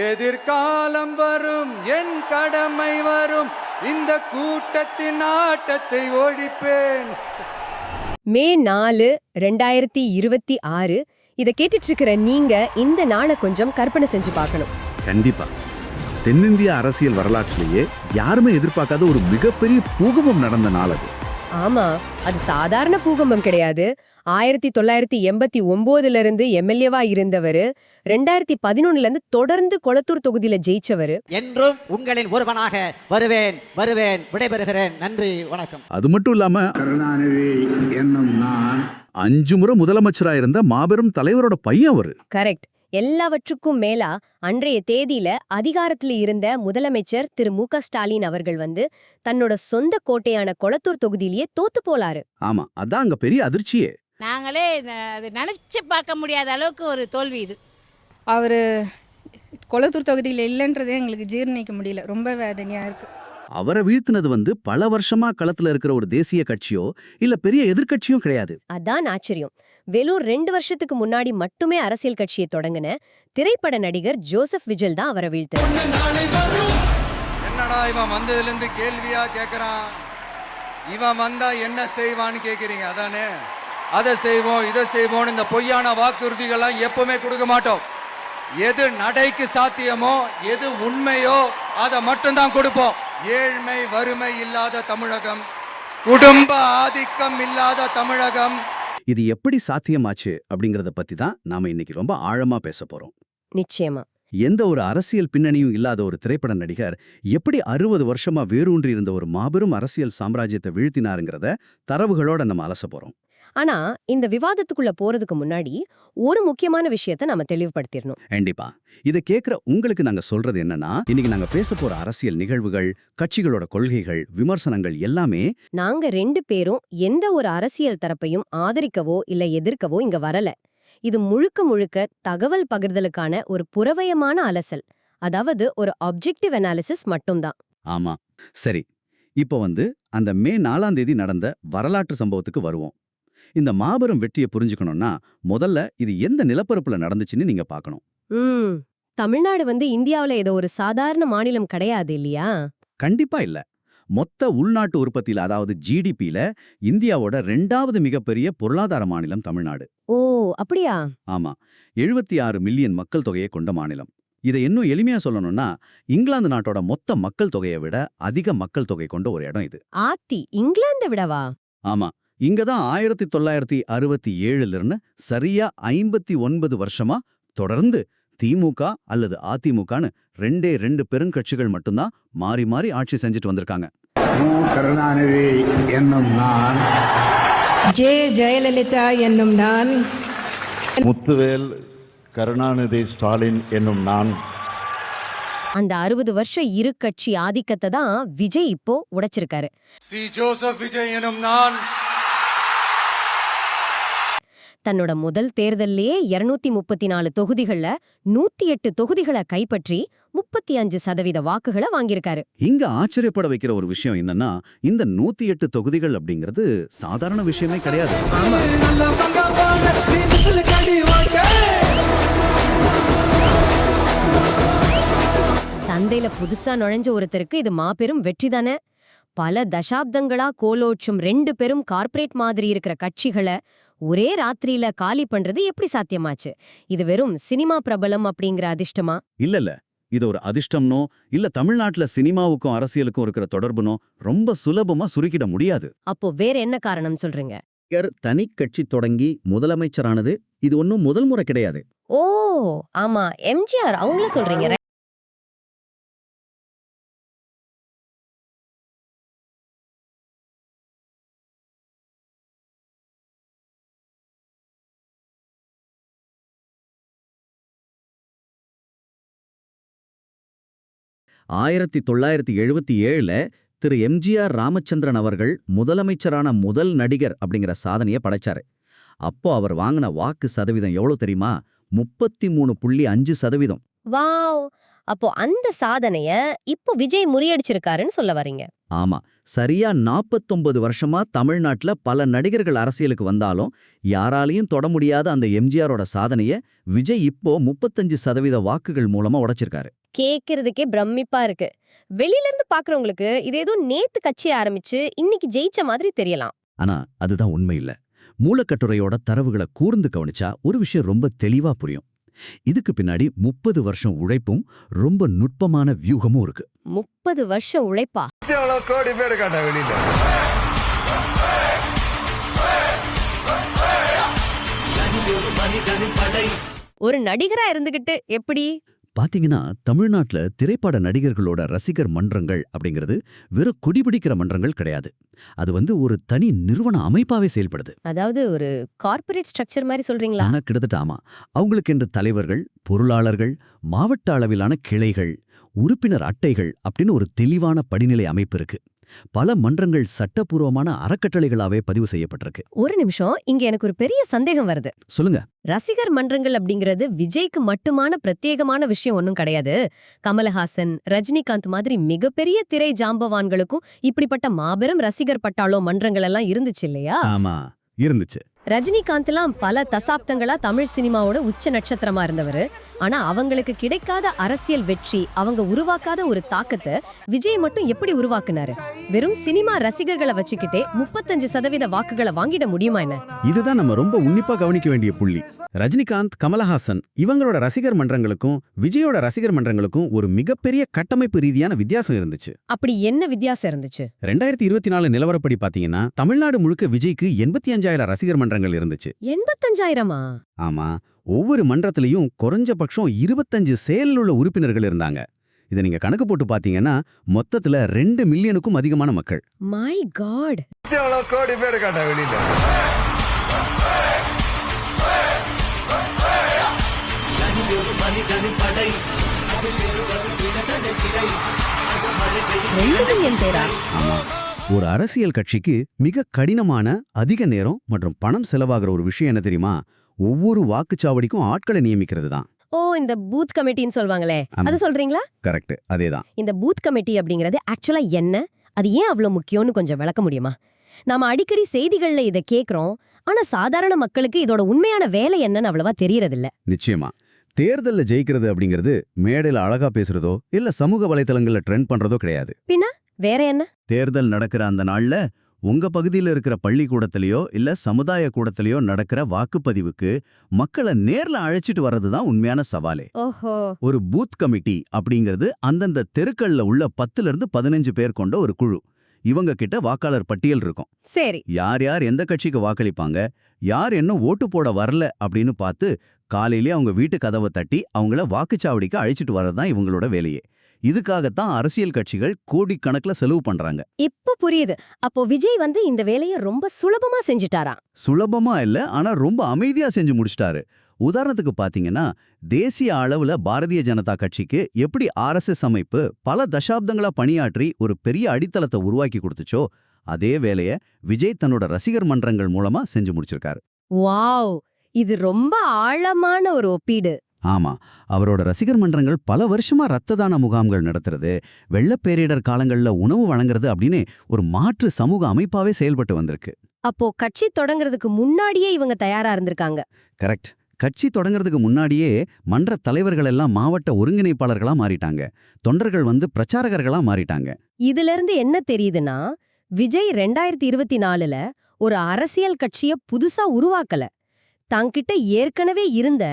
எதிர்காலம் வரும், என் கடமை வரும், இந்த கூட்டத்தின் ஆட்டத்தை ஒழிப்பேன். மே 4, 2026 இதை கேட்டுட்டு இருக்கிற நீங்க இந்த நாளை கொஞ்சம் கற்பனை செஞ்சு பார்க்கணும். கண்டிப்பா தென்னிந்திய அரசியல் வரலாற்றிலேயே யாருமே எதிர்பார்க்காத ஒரு மிகப்பெரிய பூகம்பம் நடந்த நாள் அது. ஆமா, அது சாதாரண பூகம்பம் கிடையாது. 1989 இருந்து எம்எல்ஏவா இருந்தவர் 2011 தொடர்ந்து கொளத்தூர் தொகுதியில ஜெயிச்சவர். என்றும் உங்களின் ஒருவனாக வருவேன் வருவேன் விடைபெறுகிறேன். நன்றி, வணக்கம். அது மட்டும் இல்லாம கருணாநிதி என்னும் நான் 5 முறை முதலமைச்சரா இருந்த மாபெரும் தலைவரோட பையன் அவரு. கரெக்ட். எல்லாவற்றுக்கும் மேலா அன்றைய தேதியில அதிகாரத்துல இருந்த முதலமைச்சர் திரு மு.க. ஸ்டாலின் அவர்கள் தன்னோட சொந்த கோட்டையான கொளத்தூர் தொகுதியிலேயே தோத்து போலாரு. ஆமா, அதான் அங்க பெரிய அதிர்ச்சியே. நாங்களே அது நினைச்சு பார்க்க முடியாத அளவுக்கு ஒரு தோல்வி இது. அவர் கொளத்தூர் தொகுதியில் இல்லைன்றதே எங்களுக்கு ஜீர்ணிக்க முடியல. ரொம்ப வேதனையாக இருக்குது. அவரை வீழ்த்தினது பல வருஷமா களத்துல இருக்கிற ஒரு தேசிய கட்சியோ இல்ல பெரிய எதிர்கட்சியும் கிடையாது. அதான் ஆச்சரியம். வெறும் 2 வருஷத்துக்கு முன்னாடி மட்டுமே அரசியல் கட்சியை தொடங்கின திரைப்பட நடிகர் ஜோசப் விஜல் தான் அவரை வீழ்த்தார். என்னடா இவன் வந்ததுல இருந்து கேள்வியா கேக்குறான்? இவன் வந்தா என்ன செய்வான்னு கேக்குறீங்க அதானே? அதை செய்வோம் இதை செய்வோம் இந்த பொய்யான வாக்குறுதிகள்லாம் எப்பவுமே கொடுக்க மாட்டோம். எது நடைக்கு சாத்தியமோ எது உண்மையோ அதை மட்டும்தான் கொடுப்போம். ஏழ்மை வறுமை இல்லாத தமிழகம், குடும்ப ஆதிக்கம் இல்லாத தமிழகம். இது எப்படி சாத்தியமாச்சு அப்படிங்கறத பத்தி தான் நாம இன்னைக்கு ரொம்ப ஆழமா பேச போறோம். நிச்சயமா. எந்த ஒரு அரசியல் பின்னணியும் இல்லாத ஒரு திரைப்பட நடிகர் எப்படி 60 வருஷமா வேரூன்றி இருந்த ஒரு மாபெரும் அரசியல் சாம்ராஜ்யத்தை வீழ்த்தினாருங்கிறத தரவுகளோட நம்ம அலச போறோம். ஆனா இந்த விவாதத்துக்குள்ள போறதுக்கு முன்னாடி ஒரு முக்கியமான விஷயத்தை நாம தெளிவுபடுத்திடணும். கண்டிப்பா. இதை கேட்கிற உங்களுக்கு நாங்க சொல்றது என்னன்னா, இன்னைக்கு நாங்க பேச போற அரசியல் நிகழ்வுகள், கட்சிகளோட கொள்கைகள், விமர்சனங்கள் எல்லாமே நாங்க 2 பேரும் எந்த ஒரு அரசியல் தரப்பையும் ஆதரிக்கவோ இல்ல எதிர்க்கவோ இங்க வரல. இது முழுக்க முழுக்க தகவல் பகிர்தலுக்கான ஒரு புறவயமான அலசல், அதாவது ஒரு ஆப்ஜெக்டிவ் அனாலிசிஸ் மட்டும்தான். ஆமா. சரி, இப்போ அந்த மே 4ஆம் தேதி நடந்த வரலாற்று சம்பவத்துக்கு வருவோம். இந்த மாபெரும் வெற்றியை புரிஞ்சுக்கணும்னா முதல்ல இது எந்த நிலப்பரப்புல நடந்துச்சுன்னு நீங்க பார்க்கணும். தமிழ்நாடு இந்தியாவுல ஏதோ ஒரு சாதாரண மாநிலம் கிடையாது இல்லையா? கண்டிப்பா இல்ல. மொத்த உள்நாட்டு உற்பத்தியில, அதாவது ஜிடிபியில இந்தியாவோட 2வது மிகப்பெரிய பொருளாதார மாநிலம் தமிழ்நாடு. ஓ, அப்படியா? ஆமா, 76 மில்லியன் மக்கள் தொகையை கொண்ட மாநிலம். இதை இன்னும் எளிமையா சொல்லணும்னா, இங்கிலாந்து நாட்டோட மொத்த மக்கள் தொகையை விட அதிக மக்கள் தொகை கொண்ட ஒரு இடம் இது. ஆத்தி, இங்கிலாந்தை விடவா? ஆமா, இங்கதான் 1967 இருந்து சரியா 59 வருஷமா தொடர்ந்து திமுக அல்லது அதிமுகன்னு 2 பெருங்கட்சிகள் மட்டும்தான் மாறி மாறி ஆட்சி செஞ்சுட்டு வந்திருக்காங்க. கருணாநிதி என்னும் நான், ஜெயலலிதா என்னும் நான், முத்துவேல் கருணாநிதி ஸ்டாலின் என்னும் நான். அந்த 60 வருஷம் இரு கட்சி ஆதிக்கத்தை தான் விஜய் இப்போ உடைச்சிருக்காரு. சி ஜோசப் விஜய் எனும் நான் தன்னோட முதல் தேர்தல்லையே 234 தொகுதிகள்ல 108 தொகுதிகளை கைப்பற்றி 35% வாக்குகளை வாங்கியிருக்காரு. இங்க ஆச்சரியப்பட வைக்கிற ஒரு விஷயம் என்னன்னா, இந்த 108 தொகுதிகள் அப்படிங்கிறது சாதாரண விஷயமே கிடையாது. சந்தையில புதுசா நுழைஞ்ச ஒருத்தருக்கு இது மாபெரும் வெற்றி தானே. பல தசாப்தங்களா கோலோச்சும் 2 பெரும் கார்ப்பரேட் மாதிரி இருக்கிற கட்சிகளை ஒரே ராத்திரியில காலி பண்றது எப்படி சாத்தியமாச்சு? இது வெறும் சினிமா பிரபலம் அப்படிங்கிற அதிர்ஷ்டமா? இல்ல, இது ஒரு அதிர்ஷ்டம்னோ இல்ல தமிழ்நாட்டுல சினிமாவுக்கும் அரசியலுக்கும் இருக்கிற தொடர்புனோ ரொம்ப சுலபமா சுருக்கிட முடியாது. அப்போ வேற என்ன காரணம் சொல்றீங்க? தனி கட்சி தொடங்கி முதலமைச்சரானது இது ஒன்னும் முதல் முறை கிடையாது. ஓ ஆமா, எம்ஜிஆர் அவங்கள சொல்றீங்க. 1977 திரு எம்ஜிஆர் ராமச்சந்திரன் அவர்கள் முதலமைச்சரான முதல் நடிகர் அப்படிங்கிற சாதனையை படைச்சாரு. அப்போ அவர் வாங்கின வாக்கு சதவீதம் எவ்வளவு தெரியுமா? 33.5%. வாவ்! அப்போ அந்த சாதனைய இப்போ விஜய் முறியடிச்சிருக்காருன்னு சொல்ல வரீங்க. ஆமா, சரியா 49 வருஷமா தமிழ்நாட்டுல பல நடிகர்கள் அரசியலுக்கு வந்தாலும் யாராலையும் தொட முடியாத அந்த எம்ஜிஆரோட சாதனைய விஜய் இப்போ 35% வாக்குகள் மூலமா உடைச்சிருக்காரு. கேட்கறதுக்கே பிரமிப்பா இருக்கு. வெளியில இருந்து பாக்குறவங்களுக்கு இது ஏதோ நேத்து கட்சி ஆரம்பிச்சு இன்னைக்கு ஜெயிச்ச மாதிரி தெரியலாம். ஆனா அதுதான் உண்மை இல்ல. மூலக்கட்டுரையோட தரவுகளை கூர்ந்து கவனிச்சா ஒரு விஷயம் ரொம்ப தெளிவா புரியும். இதுக்கு பின்னாடி 30 வருஷம் உழைப்பும் ரொம்ப நுட்பமான வியூகமும் இருக்கு. 30 வருஷம் உழைப்பா? கோடி பேர் காட்ட வெளியில. ஒரு நடிகரா இருந்துகிட்டு எப்படி? பாத்தீங்கன்னா தமிழ்நாட்டுல திரைப்பட நடிகர்களோட ரசிகர் மன்றங்கள் அப்படிங்கிறது வெறும் குடிபிடிக்கிற மன்றங்கள் கிடையாது. அது ஒரு தனி நிறுவன அமைப்பாவே செயல்படுது. அதாவது ஒரு கார்ப்பரேட் ஸ்ட்ரக்சர் மாதிரி சொல்றீங்களா? ஆனா கிட்டத்தட்ட ஆமா. அவங்களுக்கு என்று தலைவர்கள், பொருளாளர்கள், மாவட்ட அளவிலான கிளைகள், உறுப்பினர் அட்டைகள் அப்படின்னு ஒரு தெளிவான படிநிலை அமைப்பு இருக்கு. பல மன்றங்கள் சட்டப்பூர்வமான அறக்கட்டளைகளாவே பதிவு செய்யப்பட்டிருக்கு. ஒரு நிமிஷம், இங்க எனக்கு ஒரு பெரிய சந்தேகம் வருது. சொல்லுங்க. ரசிகர் மன்றங்கள் அப்படிங்கிறது விஜய்க்கு மட்டுமான பிரத்யேகமான விஷயம் ஒன்னும் கிடையாது. கமலஹாசன், ரஜினிகாந்த் மாதிரி மிகப்பெரிய திரை ஜாம்பவான்களுக்கும் இப்படிப்பட்ட மாபெரும் ரசிகர் பட்டாளோ மன்றங்கள் எல்லாம் இருந்துச்சு இல்லையா? ஆமா, இருந்துச்சு. ரஜினிகாந்த்லாம் பல தசாப்தங்களா தமிழ் சினிமாவோட உச்ச நட்சத்திரமா இருந்தவர். ஆனா அவங்களுக்கு கிடைக்காத அரசியல் வெற்றி, அவங்க உருவாக்காத ஒரு தாக்கத்தை விஜய் மட்டும் எப்படி உருவாக்குனாரு? வெறும் சினிமா ரசிகர்களை வச்சுக்கிட்டே 35% வாக்குகளை வாங்கிட முடியுமா என்ன? இதுதான் நம்ம ரொம்ப உன்னிப்பா கவனிக்க வேண்டிய புள்ளி. ரஜினிகாந்த், கமலஹாசன் இவங்களோட ரசிகர் மன்றங்களுக்கும் விஜயோட ரசிகர் மன்றங்களுக்கும் ஒரு மிகப்பெரிய கட்டமைப்பு ரீதியான வித்தியாசம் இருந்துச்சு. அப்படி என்ன வித்தியாசம் இருந்துச்சு? 2024 நிலவரப்படி பாத்தீங்கன்னா தமிழ்நாடு முழுக்க விஜய்க்கு 85,000 ரசிகர் மன்றங்கள் இருந்துச்சு. 85,000-ஆ? ஆமா. ஒவ்வொரு மன்றத்திலையும் குறைஞ்சபட்சம் 25 செயலில் உள்ள உறுப்பினர்கள் இருந்தாங்க. இதை நீங்க கணக்கு போட்டு பாத்தீங்கன்னா மொத்தத்துல 2 மில்லியனுக்கும் அதிகமான மக்கள். My God! கோடி பேர் காட்ட வெளியில. ஒரு அரசியல் கட்சிக்கு மிக கடினமான, அதிக நேரம் மற்றும் பணம் செலவாகிற ஒரு விஷயம் என்ன தெரியுமா? ஒவ்வொரு வாக்குச்சாவடிக்கும் ஆட்களை நியமிக்கிறது தான். ஓ, இந்த பூத் கமிட்டின்னு சொல்வாங்களே, அது சொல்றீங்களா? கரெக்ட், அதேதான். இந்த பூத் கமிட்டி அப்படிங்கிறது ஆக்சுவலா என்ன? அது ஏன் அவ்வளவு முக்கியம்னு கொஞ்சம் விளக்க முடியுமா? நாம அடிக்கடி செய்திகள்ல இதை கேக்குறோம். ஆனா சாதாரண மக்களுக்கு இதோட உண்மையான வேலை என்னன்னு அவ்வளவா தெரியறதில்ல. நிச்சயமா. தேர்தல்ல ஜெயிக்கிறது அப்படிங்கிறது மேடையில அழகா பேசுறதோ இல்ல சமூக வலைத்தளங்கள்ல ட்ரெண்ட் பண்றதோ கிடையாது. பின்ன வேற என்ன? தேர்தல் நடக்கிற அந்த நாள்ல உங்க பகுதியில இருக்கிற பள்ளிக்கூடத்திலயோ இல்ல சமுதாய கூடத்திலயோ நடக்கிற வாக்குப்பதிவுக்கு மக்களை நேர்ல அழைச்சிட்டு வர்றதுதான் உண்மையான சவாலே. ஓஹோ. ஒரு பூத் கமிட்டி அப்படிங்கிறது அந்தந்த தெருக்கள்ல உள்ள 10 இருந்து 15 பேர் கொண்ட ஒரு குழு. இவங்க கிட்ட வாக்காளர் பட்டியல் இருக்கும். சரி. யார் யார் எந்த கட்சிக்கு வாக்களிப்பாங்க, யார் இன்னும் ஓட்டு போட வரல அப்படின்னு பார்த்து காலையிலே அவங்க வீட்டு கதவை தட்டி அவங்கள வாக்குச்சாவடிக்கு அழைச்சிட்டு வர்றதுதான் இவங்களோட வேலையே. இதுக்காகத்தான் அரசியல் கட்சிகள் கோடிக்கணக்குல செலவு பண்றாங்க. இப்ப புரியுது. அப்போ விஜய் இந்த வேலையை ரொம்ப சுலபமா செஞ்சுட்டாரா? சுலபமா இல்ல, ஆனா ரொம்ப அமைதியா செஞ்சு முடிச்சிட்டாரு. உதாரணத்துக்கு பாத்தீங்கன்னா தேசிய அளவுல பாரதிய ஜனதா கட்சிக்கு எப்படி RSS அமைப்பு பல தசாப்தங்களா பணியாற்றி ஒரு பெரிய அடித்தளத்தை உருவாக்கி கொடுத்துச்சோ அதே வேலைய விஜய் தன்னோட ரசிகர் மன்றங்கள் மூலமா செஞ்சு முடிச்சிருக்காரு. வாவ், இது ரொம்ப ஆழமான ஒரு ஒப்பீடு. ஆமா, அவரோட ரசிகர் மன்றங்கள் பல வருஷமா ரத்த தான முகாம்கள் நடத்துறது, வெள்ளப்பேரிடர் காலங்கள்ல உணவு வழங்குறது அப்படின்னு ஒரு மாற்று சமூக அமைப்பாவே செயல்பட்டு வந்திருக்கு. அப்போ கட்சி தொடங்குறதுக்கு முன்னாடியே இவங்க தயாரா இருந்திருக்காங்க. கரெக்ட். கட்சி தொடங்குறதுக்கு முன்னாடியே மன்ற தலைவர்கள் எல்லாம் மாவட்ட ஒருங்கிணைப்பாளர்களா மாறிட்டாங்க. தொண்டர்கள் பிரச்சாரகர்களா மாறிட்டாங்க. இதுல இருந்து என்ன தெரியுதுன்னா, விஜய் 2024ல ஒரு அரசியல் கட்சிய புதுசா உருவாக்கல. தங்கிட்ட ஏற்கனவே இருந்த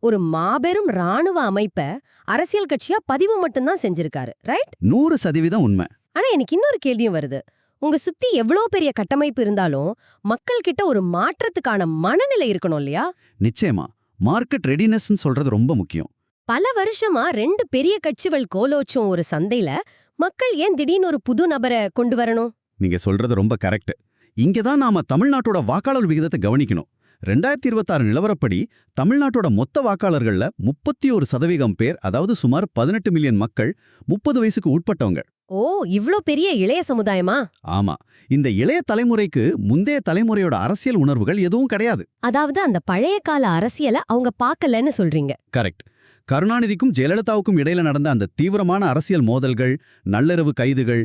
ஒரு மாபெரும் ராணுவ அமைப்ப அரசியல் கட்சியா பதிவு மட்டும்தான் செஞ்சிருக்காரு. ரைட்? 100% உண்மை. ஆனா எனக்கு இன்னொரு கேள்வியும் வருது. உங்க சுத்தி எவ்வளோ பெரிய கட்டமைப்பு இருந்தாலும் மக்கள் கிட்ட ஒரு மாற்றத்துக்கான மனநிலை இருக்கணும் இல்லையா? நிச்சயமா. மார்க்கெட் ரெடினஸ் சொல்றது ரொம்ப முக்கியம். பல வருஷமா 2 பெரிய கட்சிகள் கோலோச்சும் ஒரு சந்தையில மக்கள் ஏன் திடீர்னு ஒரு புது நபரை கொண்டு வரணும்? நீங்க சொல்றது ரொம்ப கரெக்ட். இங்கதான் நாம தமிழ்நாட்டோட வாக்காளர் விகிதத்தை கவனிக்கணும். 2026 நிலவரப்படி தமிழ்நாட்டோட மொத்த வாக்காளர்கள்ல 31% பேர், அதாவது சுமார் 18 மில்லியன் மக்கள் 30 வயசுக்கு உட்பட்டவங்க. ஓ, இவ்ளோ பெரிய இளைய சமுதாயமா? ஆமா. இந்த இளைய தலைமுறைக்கு முந்தைய தலைமுறையோட அரசியல் உணர்வுகள் எதுவும் கிடையாது. அதாவது அந்த பழைய கால அரசியலை அவங்க பார்க்கலன்னு சொல்றீங்க. கரெக்ட். கருணாநிதிக்கும் ஜெயலலிதாவுக்கும் இடையில நடந்த அந்த தீவிரமான அரசியல் மோதல்கள், நள்ளிரவு கைதுகள்,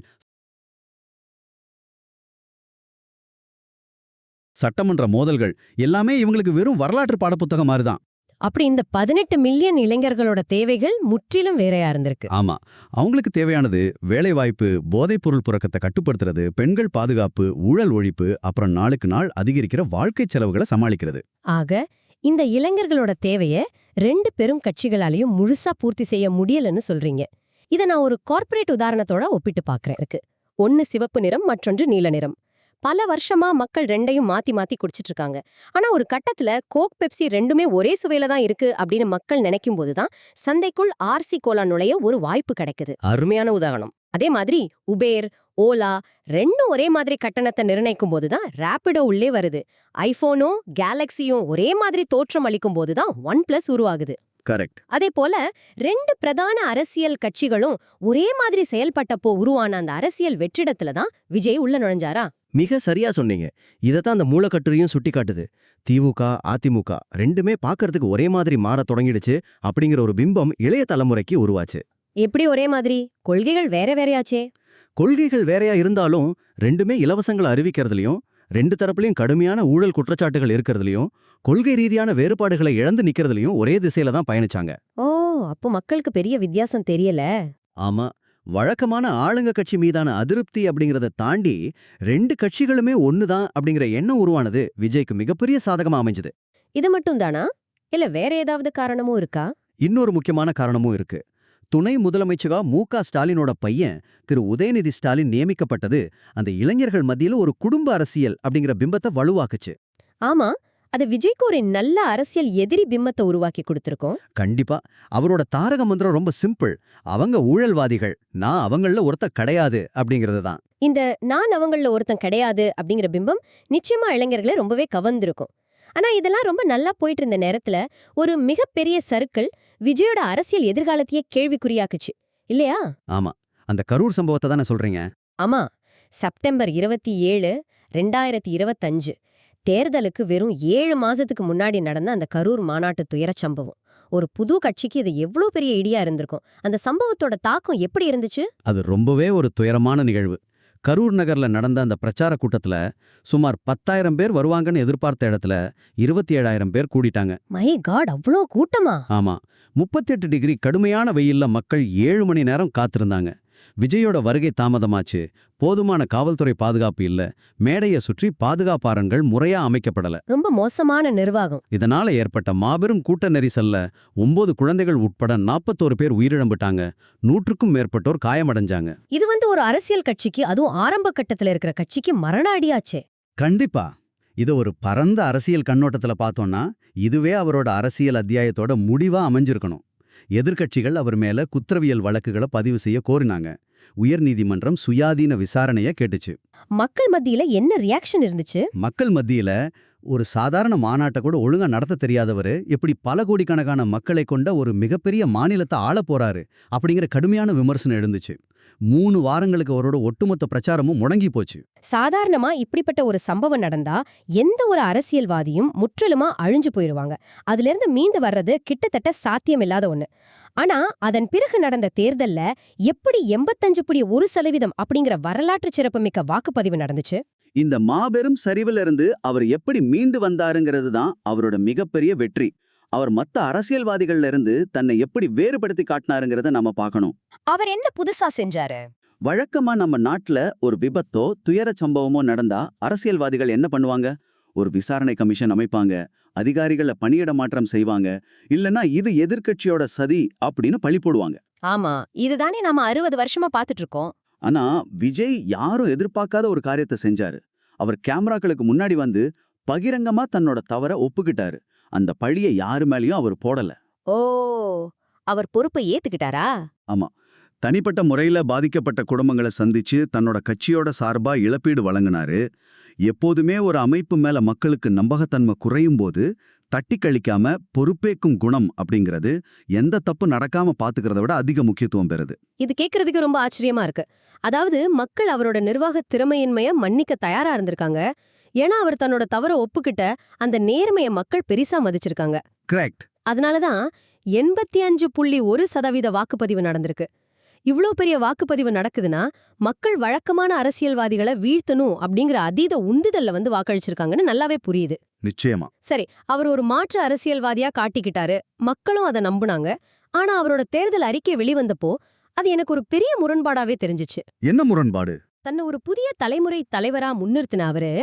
சட்டமன்ற மோதல்கள் எல்லாமே இவங்களுக்கு வெறும் வரலாற்று பாடப்புத்தகம் மாதிரிதான். அப்படி இந்த 18 மில்லியன் இளைஞர்களோட தேவைகள் முற்றிலும் வேறையா இருந்திருக்கு. ஆமா, அவங்களுக்கு தேவையானது வேலைவாய்ப்பு, போதைப்பொருள் புழக்கத்தை கட்டுப்படுத்துறது, பெண்கள் பாதுகாப்பு, ஊழல் ஒழிப்பு, அப்புறம் நாளுக்கு நாள் அதிகரிக்கிற வாழ்க்கை செலவுகளை சமாளிக்கிறது. ஆக இந்த இளைஞர்களோட தேவைய 2 பெரும் கட்சிகளாலையும் முழுசா பூர்த்தி செய்ய முடியலன்னு சொல்றீங்க. இதை நான் ஒரு கார்ப்பரேட் உதாரணத்தோட ஒப்பிட்டு பார்க்கறேன். ஒன்னு சிவப்பு நிறம், மற்றொன்று நீல நிறம். பல வருஷமா மக்கள் ரெண்டையும் மாத்தி மாத்தி குடிச்சிட்டு இருக்காங்க. ஆனா ஒரு கட்டத்துல கோக், பெப்சி ரெண்டுமே ஒரே சுவையில தான் இருக்கு அப்படின்னு மக்கள் நினைக்கும் போதுதான் சந்தைக்குள் ஆர்சி கோலா நுழைய ஒரு வாய்ப்பு கிடைக்குது. அருமையான உதாரணம். அதே மாதிரி உபேர், ஓலா ரெண்டும் ஒரே மாதிரி கட்டணத்தை நிர்ணயிக்கும் போதுதான் ரேபிடோ உள்ளே வருது. ஐபோனும் கேலக்சியும் ஒரே மாதிரி தோற்றம் அளிக்கும் போதுதான் OnePlus உருவாகுது. கரெக்ட். அதே போல 2 பிரதான அரசியல் கட்சிகளும் ஒரே மாதிரி செயல்பட்டப்போ உருவான அந்த அரசியல் வெற்றிடத்துல தான் விஜய் உள்ள நுழைஞ்சாரா? மிக சரியா சொன்னீங்க. இதத்தான் அந்த மூலக்கட்டுரையும் சுட்டி காட்டுது. திமுக, அதிமுக ரெண்டுமே பார்க்கறதுக்கு ஒரே மாதிரி மாறத் தொடங்கிடுச்சு அப்படிங்கிற ஒரு பிம்பம் இளைய தலைமுறைக்கு உருவாச்சு. எப்படி ஒரே மாதிரி? கொள்கைகள் வேற வேறையாச்சே. கொள்கைகள் வேறையா இருந்தாலும் ரெண்டுமே இலவசங்களை அறிவிக்கிறதுலயும், 2 தரப்புலயும் கடுமையான ஊழல் குற்றச்சாட்டுகள் இருக்கிறதுலயும், கொள்கை ரீதியான வேறுபாடுகளை இழந்து நிக்கிறதுலயும் ஒரே திசையில தான் பயணிச்சாங்க. ஓ, அப்போ மக்களுக்கு பெரிய வித்தியாசம் தெரியல. ஆமா, வழக்கமான ஆளுங்க கட்சி மீதான அதிருப்தி அப்படிங்கறத தாண்டி 2 கட்சிகளுமே ஒண்ணுதான் அப்படிங்கிற எண்ணம் உருவானது விஜய்க்கு மிகப்பெரிய சாதகமா அமைஞ்சது. இது மட்டும் தானா, இல்ல வேற ஏதாவது காரணமும் இருக்கா? இன்னொரு முக்கியமான காரணமும் இருக்கு. துணை முதலமைச்சரா மு.க. ஸ்டாலினோட பையன் திரு உதயநிதி ஸ்டாலின் நியமிக்கப்பட்டது அந்த இளைஞர்கள் மத்தியில ஒரு குடும்ப அரசியல் அப்படிங்கிற பிம்பத்தை வலுவாக்குச்சு. ஆமா, அது விஜய்க்கு ஒரு நல்ல அரசியல் எதிரி பிம்பத்தை உருவாக்கி கொடுத்திருக்கோம். கண்டிப்பா. அவரோட தாரக மந்திரம் ரொம்ப சிம்பிள். அவங்க ஊழல்வாதிகள், நான் அவங்கள ஒருத்த கிடையாது அப்படிங்கிறது தான். இந்த நான் அவங்கள ஒருத்தன் கிடையாது அப்படிங்கிற பிம்பம் நிச்சயமா இளைஞர்களை ரொம்பவே கவர்ந்திருக்கும். ஆனா இதெல்லாம் ரொம்ப நல்லா போயிட்டு இருந்த நேரத்துல ஒரு மிகப்பெரிய சர்க்கிள் விஜயோட அரசியல் எதிர்காலத்தையே கேள்விக்குறியாக்குச்சு, இல்லையா? ஆமா, அந்த கரூர் சம்பவத்தை தானே சொல்றீங்க? ஆமா, செப்டம்பர் 27, 2025 தேர்தலுக்கு வெறும் 7 மாசத்துக்கு முன்னாடி நடந்த அந்த கரூர் மாநாட்டு துயரச் சம்பவம். ஒரு புது கட்சிக்கு இது எவ்வளவு பெரிய இடியா இருந்திருக்கும். அந்த சம்பவத்தோட தாக்கம் எப்படி இருந்துச்சு? அது ரொம்பவே ஒரு துயரமான நிகழ்வு. கரூர் நகர்ல நடந்த அந்த பிரச்சார கூட்டத்துல சுமார் 10,000 பேர் வருவாங்கன்னு எதிர்பார்த்த இடத்துல 27,000 பேர் கூடிட்டாங்க. மை காட், அவ்வளோ கூட்டமா? ஆமா, 38 டிகிரி கடுமையான வெயில்ல மக்கள் 7 மணி நேரம் காத்திருந்தாங்க. விஜயோட வருகை தாமதமாச்சு. போதுமான காவல்துறை பாதுகாப்பு இல்ல. மேடையை சுற்றி பாதுகாப்பாரன்கள் முறையா அமைக்கப்படல. ரொம்ப மோசமான நிர்வாகம். இதனால ஏற்பட்ட மாபெரும் கூட்ட நெரிசல்ல 9 குழந்தைகள் உட்பட 41 பேர் உயிரிழந்துட்டாங்க. 100க்கும் மேற்பட்டோர் காயமடைஞ்சாங்க. இது ஒரு அரசியல் கட்சிக்கு, அதுவும் ஆரம்ப கட்டத்துல இருக்கிற கட்சிக்கு மரண அடியாச்சே. கண்டிப்பா. இது ஒரு பரந்த அரசியல் கண்ணோட்டத்துல பார்த்தோம்னா இதுவே அவரோட அரசியல் அத்தியாயத்தோட முடிவா அமைஞ்சிருக்கணும். எதிர்க்கட்சிகள் அவர் மேல குற்றவியல் வழக்குகளை பதிவு செய்ய கோரினாங்க. உயர்நீதிமன்றம் சுயாதீன விசாரணைய கேட்டுச்சு. மக்கள் மத்தியில என்ன ரியாக்ஷன் இருந்துச்சு? மக்கள் மத்தியில ஒரு சாதாரண மாநாட்டை கூட ஒழுங்கா நடத்த தெரியாதவரு எப்படி பல கோடிக்கணக்கான மக்களை கொண்ட ஒரு மிகப்பெரிய மாநிலத்தை ஆள போறாரு அப்படிங்கிற கடுமையான விமர்சனம் எழுந்துச்சு. 3 வாரங்களுக்கு அவரோட ஒட்டுமொத்த பிரச்சாரமும் முடங்கி போச்சு. சாதாரணமா இப்படிப்பட்ட ஒரு சம்பவம் நடந்தா எந்த ஒரு அரசியல்வாதியும் முற்றிலுமா அழிஞ்சு போயிருவாங்க. அதுல இருந்து மீண்டு வர்றது கிட்டத்தட்ட சாத்தியமில்லாத ஒண்ணு. ஆனா அதன் பிறகு நடந்த தேர்தல்ல எப்படி 85.1% அப்படிங்கிற வரலாற்று சிறப்புமிக்க வாக்குப்பதிவு நடந்துச்சு? இந்த மாபெரும் சரிவுல இருந்து அவர் எப்படி மீண்டு வந்தாருங்கிறது தான் அவரோட மிகப்பெரிய வெற்றி. அவர் மத்த அரசியல்வாதிகள்ல இருந்து தன்னை எப்படி வேறுபடுத்தி காட்டினாருங்கிறத நாம பார்க்கணும். அவர் என்ன புதுசா செஞ்சாரு? வழக்கமா நம்ம நாட்டுல ஒரு விபத்தோ துயர சம்பவமோ நடந்தா அரசியல்வாதிகள் என்ன பண்ணுவாங்க? ஒரு விசாரணை கமிஷன் அமைப்பாங்க, அதிகாரிகளை பணியிட மாற்றம் செய்வாங்க, இல்லனா இது எதிர்க்கட்சியோட சதி அப்படின்னு பழி போடுவாங்க. ஆமா, இதுதானே நாம 60 வருஷமா பாத்துட்டு இருக்கோம். ஆனா விஜய் யாரும் எதிர்பார்க்காத ஒரு காரியத்தை செஞ்சாரு. அவர் கேமராக்களுக்கு முன்னாடி வந்து பகிரங்கமா தன்னோட தவற ஒப்புக்கிட்டாரு. அந்த பழிய யாரு மேலயும் அவர் போடல. ஓ, அவர் பொறுப்பை ஏத்துக்கிட்டாரா? ஆமா, தனிப்பட்ட முறையில பாதிக்கப்பட்ட குடும்பங்களை சந்திச்சு தன்னோட கட்சியோட சார்பா இழப்பீடு வழங்கினாரு. எப்போதுமே ஒரு அமைப்பு மேல மக்களுக்கு நம்பகத்தன்மை குறையும் போது தட்டி கழிக்காம பொறுப்பேற்கும் குணம் அப்படிங்கிறது எந்த தப்பு நடக்காம பாத்துக்கிறத விட அதிக முக்கியத்துவம் பெறுது. இது கேட்கறதுக்கு ரொம்ப ஆச்சரியமா இருக்கு. அதாவது மக்கள் அவரோட நிர்வாக திறமையின்மைய மன்னிக்க தயாரா இருந்திருக்காங்க. ஏன்னா அவர் தன்னோட தவற ஒப்புக்கிட்ட அந்த நேர்மைய மக்கள் பெரிசா மதிச்சிருக்காங்க. கரெக்ட். அதனாலதான் 85.1% வாக்குப்பதிவு நடந்திருக்கு. இவ்ளோ பெரிய வாக்குப்பதிவு நடக்குதுன்னா மக்கள் வழக்கமான அரசியல்வாதிகளை வீழ்த்தணும் அப்படிங்கிற அதீத உந்துதல்ல வாக்களிச்சிருக்காங்கன்னு நல்லாவே புரியுது. நிச்சயமா. சரி, அவர் ஒரு மாற்று அரசியல்வாதியா காட்டிக்கிட்டாரு, மக்களும் அதை நம்புனாங்க. ஆனா அவரோட தேர்தல் அறிக்கை வெளிவந்தப்போ அது எனக்கு ஒரு பெரிய முரண்பாடாவே தெரிஞ்சிச்சு. என்ன முரண்பாடு? தன்னை ஒரு புதிய தலைமுறை தலைவரா முன்னிறுத்தின அவரு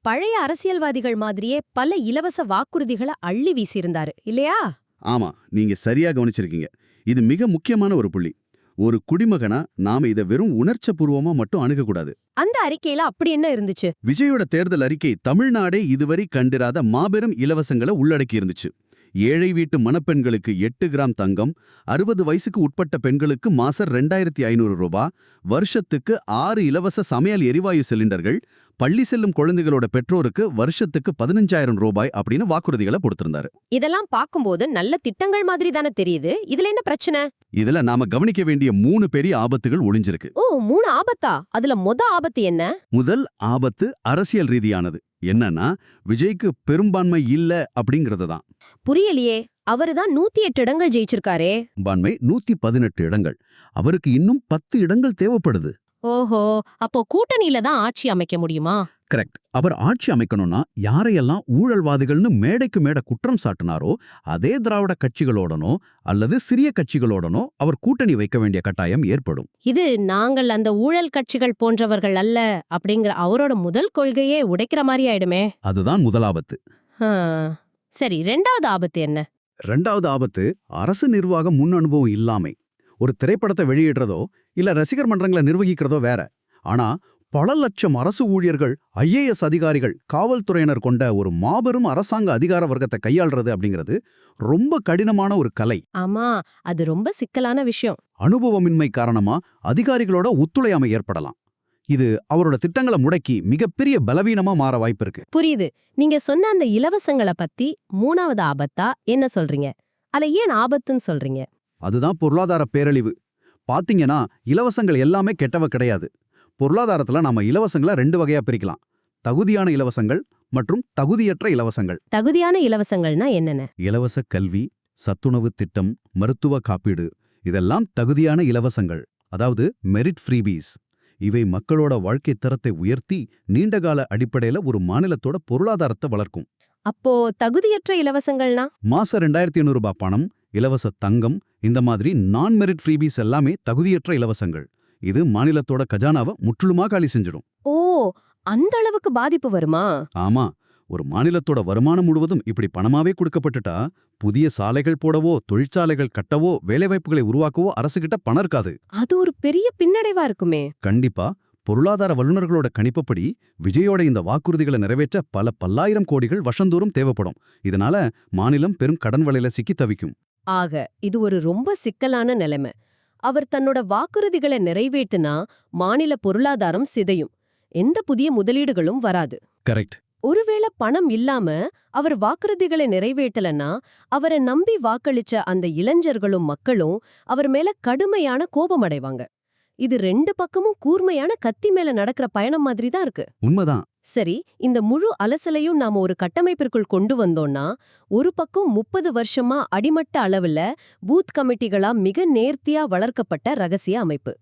பழைய அரசியல்வாதிகள் மாதிரியே பல இலவச வாக்குறுதிகளை அள்ளி வீசியிருந்தாரு இல்லையா? ஆமா, நீங்க சரியா கவனிச்சிருக்கீங்க. இது மிக முக்கியமான ஒரு புள்ளி. ஒரு குடிமகனா நாம இதை வெறும் உணர்ச்சபூர்வமா மட்டும் அணுகக்கூடாது. அந்த அறிக்கையில அப்படி என்ன இருந்துச்சு? விஜயோட தேர்தல் அறிக்கை தமிழ்நாடே இதுவரை கண்டிராத மாபெரும் இலவசங்களை உள்ளடக்கி இருந்துச்சு. ஏழை வீட்டு மணப்பெண்களுக்கு 8 கிராம் தங்கம், 60 வயசுக்கு உட்பட்ட பெண்களுக்கு மாசம் 2500 ரூபாய், வருஷத்துக்கு 6 இலவச சமையல் எரிவாயு சிலிண்டர்கள், பள்ளி செல்லும் குழந்தைகளோட பெற்றோருக்கு வருஷத்துக்கு 15,000 ரூபாய் அப்படின்னு வாக்குறுதிகளை கொடுத்திருந்தாரு. இதெல்லாம் பார்க்கும்போது நல்ல திட்டங்கள் மாதிரி தானே தெரியுது. இதுல என்ன பிரச்சனை? இதுல நாம கவனிக்க வேண்டிய 3 பெரிய ஆபத்துகள் ஒளிஞ்சிருக்கு. ஓ, 3 ஆபத்தா? அதுல ஆபத்து என்ன? முதல் ஆபத்து அரசியல் ரீதியானது. என்னன்னா, விஜய்க்கு பெரும்பான்மை இல்ல அப்படிங்கறது தான். புரியலையே. அவருதான் 108 இடங்கள் ஜெயிச்சிருக்காரே. பெரும்பான்மை 118 இடங்கள். அவருக்கு இன்னும் 10 இடங்கள் தேவைப்படுது. ஓஹோ, அப்போ கூட்டணியில தான் ஆட்சி அமைக்க முடியுமா? கரெக்ட். அவர் ஆட்சி அமைக்கணும்னா யாரையெல்லாம் ஊழல்வாதிகள்னு மேடைக்கு மேடை குற்றம் சாட்டினாரோ அதே திராவிட கட்சிகளோடனோ அல்லது சிறிய கட்சிகளோடனோ அவர் கூட்டணி வைக்க வேண்டிய கட்டாயம் ஏற்படும். இது நாங்கள் அந்த ஊழல் கட்சிகள் போன்றவர்கள் அல்ல அப்படிங்கிற அவரோட முதல் கொள்கையே உடைக்கிற மாதிரி ஆயிடுமே. அதுதான் முதலாபத்து. சரி, 2வது ஆபத்து என்ன? 2வது ஆபத்து அரசு நிர்வாக முன் அனுபவம் இல்லாமை. ஒரு திரைப்படத்தை வெளியிடுறதோ இல்ல ரசிகர் மன்றங்களை நிர்வகிக்கிறதோ வேற. ஆனா பல லட்சம் அரசு ஊழியர்கள், IAS அதிகாரிகள், காவல்துறையினர் கொண்ட ஒரு மாபெரும் அரசாங்க அதிகார வர்க்கத்தை கையாள்றது அப்படிங்கிறது ரொம்ப கடினமான ஒரு கலை. ஆமா, அது ரொம்ப சிக்கலான விஷயம். அனுபவமின்மை காரணமா அதிகாரிகளோட ஒத்துழையாமை ஏற்படலாம். இது அவரோட திட்டங்களை முடக்கி மிகப்பெரிய பலவீனமா மாற வாய்ப்பு இருக்கு. புரியுது. நீங்க சொன்ன அந்த இலவசங்களை பத்தி 3வது ஆபத்தா என்ன சொல்றீங்க? அல ஏன் ஆபத்துன்னு சொல்றீங்க? அதுதான் பொருளாதார பேரழிவு. பாத்தீங்கன்னா இலவசங்கள் எல்லாமே கெட்டவ கிடையாது. பொருளாதாரத்துல நாம இலவசங்களை 2 வகையா பிரிக்கலாம். தகுதியான இலவசங்கள் மற்றும் தகுதியற்ற இலவசங்கள். தகுதியான இலவசங்கள்னா என்னென்ன? இலவச கல்வி, சத்துணவு திட்டம், மருத்துவ காப்பீடு இதெல்லாம் தகுதியான இலவசங்கள். அதாவது மெரிட் ஃப்ரீபீஸ். இவை மக்களோட வாழ்க்கை தரத்தை உயர்த்தி நீண்டகால அடிப்படையில ஒரு மாநிலத்தோட பொருளாதாரத்தை வளர்க்கும். அப்போ தகுதியற்ற இலவசங்கள்னா? மாசம் 2,500 ரூபாய் பணம், இலவச தங்கம், இந்த மாதிரி நான் மெரிட் ஃப்ரீபீஸ் எல்லாமே தகுதியற்ற இலவசங்கள். இது மாநிலத்தோட கஜானாவை முற்றிலுமா காலி செஞ்சிடும். ஓ, அந்த அளவுக்கு பாதிப்பு வருமா? ஆமா, ஒரு மாநிலத்தோட வருமானம் முழுவதும் இப்படி பணமாவே கொடுக்கப்பட்டுட்டா புதிய சாலைகள் போடவோ, தொழிற்சாலைகள் கட்டவோ, வேலைவாய்ப்புகளை உருவாக்கவோ அரசுகிட்ட பணம் இருக்காது. அது ஒரு பெரிய பின்னடைவா இருக்குமே. கண்டிப்பா. பொருளாதார வல்லுநர்களோட கணிப்புப்படி விஜயோட இந்த வாக்குறுதிகளை நிறைவேற்ற பல பல்லாயிரம் கோடிகள் வருஷந்தோறும் தேவைப்படும். இதனால மாநிலம் பெரும் கடன் வலையில சிக்கி தவிக்கும். ஆக இது ஒரு ரொம்ப சிக்கலான நிலைமை. அவர் தன்னோட வாக்குறுதிகளை நிறைவேற்றினா மாநில பொருளாதாரம் சிதையும், எந்த புதிய முதலீடுகளும் வராது. கரெக்ட். ஒருவேளை பணம் இல்லாம அவர் வாக்குறுதிகளை நிறைவேற்றலன்னா அவரை நம்பி வாக்களிச்ச அந்த இளைஞர்களும் மக்களும் அவர் மேல கடுமையான கோபமடைவாங்க. இது 2 பக்கமும் கூர்மையான கத்தி மேல நடக்கிற பயணம் மாதிரி தான் இருக்கு. உண்மைதான். சரி, இந்த முழு அலசலையும் நாம ஒரு கட்டமைப்பிற்குள் கொண்டு வந்தோம்னா, ஒரு பக்கம் 30 வருஷமா அடிமட்ட அளவுல பூத் கமிட்டிகளா மிக நேர்த்தியா வளர்க்கப்பட்ட ரகசிய அமைப்பு.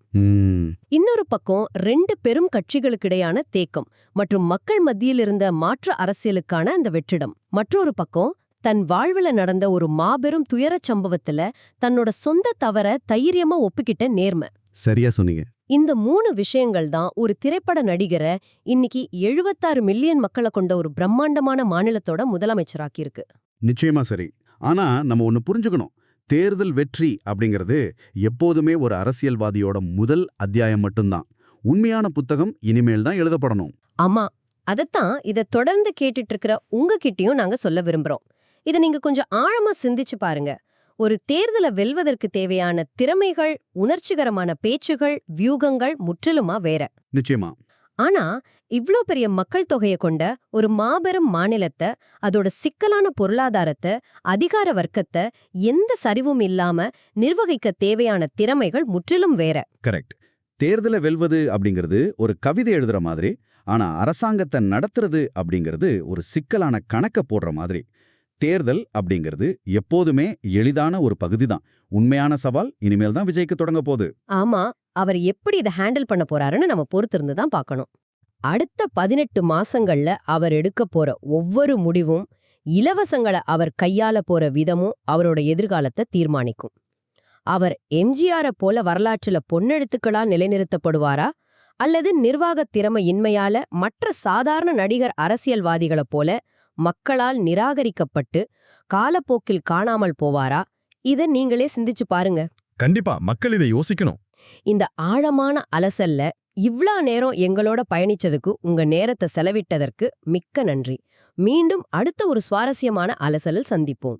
இன்னொரு பக்கம் 2 பெரும் கட்சிகளுக்கிடையான தேக்கம் மற்றும் மக்கள் மத்தியில் இருந்த மாற்று அரசியலுக்கான அந்த வெற்றிடம். மற்றொரு பக்கம் தன் வாழ்வுல நடந்த ஒரு மாபெரும் துயரச் சம்பவத்துல தன்னோட சொந்த தவற தைரியமா ஒப்புக்கிட்ட நேர்மை. சரியா சொன்னீங்க. இந்த 3 விஷயங்கள் தான் ஒரு திரைப்பட நடிகரை இன்னைக்கு 76 மில்லியன் மக்களை கொண்ட ஒரு பிரம்மாண்டமான மாநிலத்தோட முதலமைச்சராக்கியிருக்கு. நிச்சயமா சரி. ஆனா நம்ம ஒன்னு புரிஞ்சுக்கணும். தேர்தல் வெற்றி அப்படிங்கிறது எப்போதுமே ஒரு அரசியல்வாதியோட முதல் அத்தியாயம் மட்டும்தான். உண்மையான புத்தகம் இனிமேல் தான் எழுதப்படணும். ஆமா, அதத்தான் இதை தொடர்ந்து கேட்டுட்டு இருக்கிற உங்ககிட்டயும் நாங்க சொல்ல விரும்புறோம். இதை நீங்க கொஞ்சம் ஆழமா சிந்திச்சு பாருங்க. ஒரு தேர்தலை வெல்வதற்கு தேவையான திறமைகள், உணர்ச்சிகரமான பேச்சுகள், வியூகங்கள் முற்றிலுமா வேற. நிச்சயமா. ஆனா இவ்ளோ பெரிய மக்கள் தொகையை கொண்ட ஒரு மாபெரும் மாநிலத்தை, அதோட சிக்கலான பொருளாதாரத்தை, அதிகார வர்க்கத்தை எந்த சரிவும் இல்லாம நிர்வகிக்க தேவையான திறமைகள் முற்றிலும் வேற. கரெக்ட். தேர்தலை வெல்வது அப்படிங்கிறது ஒரு கவிதை எழுதுற மாதிரி, ஆனா அரசாங்கத்தை நடத்துறது அப்படிங்கிறது ஒரு சிக்கலான கணக்க போடுற மாதிரி. தேர்தல் அப்படிங்கிறது எப்போதுமே எளிதான ஒரு பகுதி தான். உண்மையான சவால் இனிமேல் தான் விஜய்க்கு தொடங்க போகுது. ஆமா, அவர் எப்படி இதை ஹேண்டில் பண்ண போறாருன்னு நம்ம பொறுத்திருந்து தான் பார்க்கணும். அடுத்த 18 மாசங்கள்ல அவர் எடுக்க போற ஒவ்வொரு முடிவும், இலவசங்களை அவர் கையாள போற விதமும் அவரோட எதிர்காலத்தை தீர்மானிக்கும். அவர் எம்ஜிஆரை போல வரலாற்றுல பொன்னெழுத்துக்களா நிலைநிறுத்தப்படுவாரா, அல்லது நிர்வாகத் திறமையின்மையால மற்ற சாதாரண நடிகர் அரசியல்வாதிகளைப் போல மக்களால் நிராகரிக்கப்பட்டு காலப்போக்கில் காணாமல் போவாரா? இதை நீங்களே சிந்திச்சு பாருங்க. கண்டிப்பா மக்கள் இதை யோசிக்கணும். இந்த ஆழமான அலசல்ல இவ்ளோ நேரம் எங்களோட பயணிச்சதுக்கு, உங்க நேரத்தை செலவிட்டதற்கு மிக்க நன்றி. மீண்டும் அடுத்த ஒரு சுவாரஸ்யமான அலசலில் சந்திப்போம்.